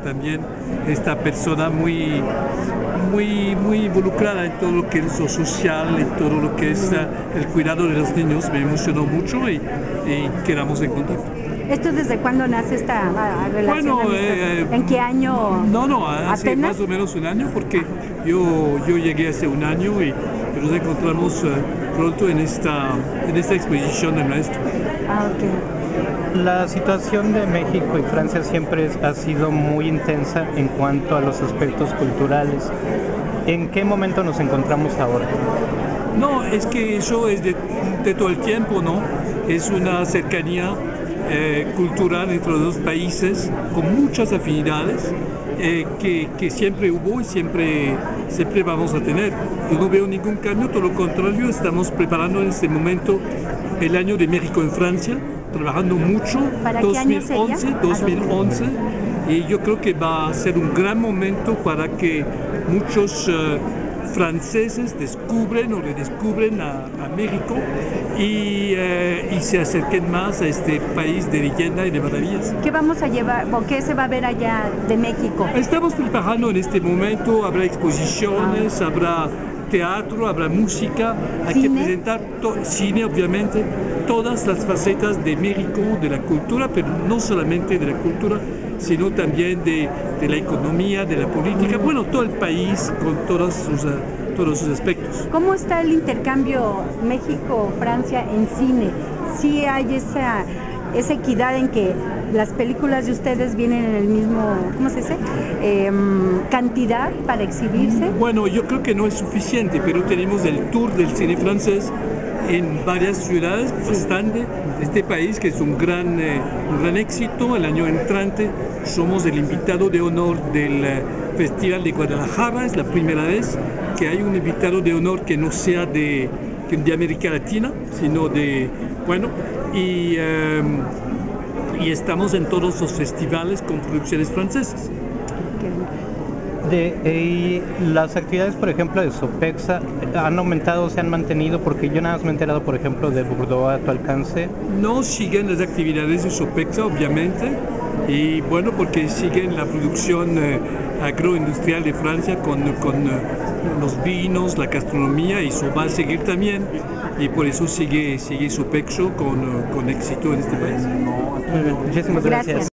también esta persona muy involucrada en todo lo que es lo social, en todo lo que es el cuidado de los niños. Me emocionó mucho y quedamos en contacto. ¿Esto desde cuándo nace esta relación? Bueno, ¿En qué año? No, hace ¿Apenas? más o menos un año, porque yo llegué hace un año y nos encontramos pronto en esta exposición del maestro. Ah, ok. La situación de México y Francia siempre ha sido muy intensa en cuanto a los aspectos culturales. ¿En qué momento nos encontramos ahora? No, es que eso es de todo el tiempo, ¿no? Es una cercanía cultural entre los dos países con muchas afinidades que siempre hubo y siempre vamos a tener. Yo no veo ningún cambio, todo lo contrario, estamos preparando en este momento el año de México en Francia, trabajando mucho. ¿Para qué año sería? 2011, y yo creo que va a ser un gran momento para que muchos franceses descubren o redescubren a México y se acerquen más a este país de leyenda y de maravillas. ¿Qué vamos a llevar o qué se va a ver allá de México? Estamos preparando en este momento, habrá exposiciones, habrá teatro, habrá música, hay que presentar cine, obviamente, todas las facetas de México, de la cultura, pero no solamente de la cultura, sino también de la economía, de la política, bueno, todo el país con todos sus aspectos. ¿Cómo está el intercambio México-Francia en cine? ¿Sí hay esa equidad en que las películas de ustedes vienen en el mismo, ¿cómo se dice? Cantidad para exhibirse? Bueno, yo creo que no es suficiente, pero tenemos el tour del cine francés en varias ciudades bastante de este país, que es un gran éxito. El año entrante somos el invitado de honor del Festival de Guadalajara. Es la primera vez que hay un invitado de honor que no sea de América Latina, sino y estamos en todos los festivales con producciones francesas. Y las actividades, por ejemplo, de Sopexa, ¿han aumentado, se han mantenido? Porque yo nada más me he enterado, por ejemplo, de Bordeaux a tu alcance. No siguen las actividades de Sopexa, obviamente, y bueno, porque siguen la producción agroindustrial de Francia con los vinos, la gastronomía, y eso va a seguir también, y por eso sigue Sopexo con éxito en este país. Muchísimas gracias.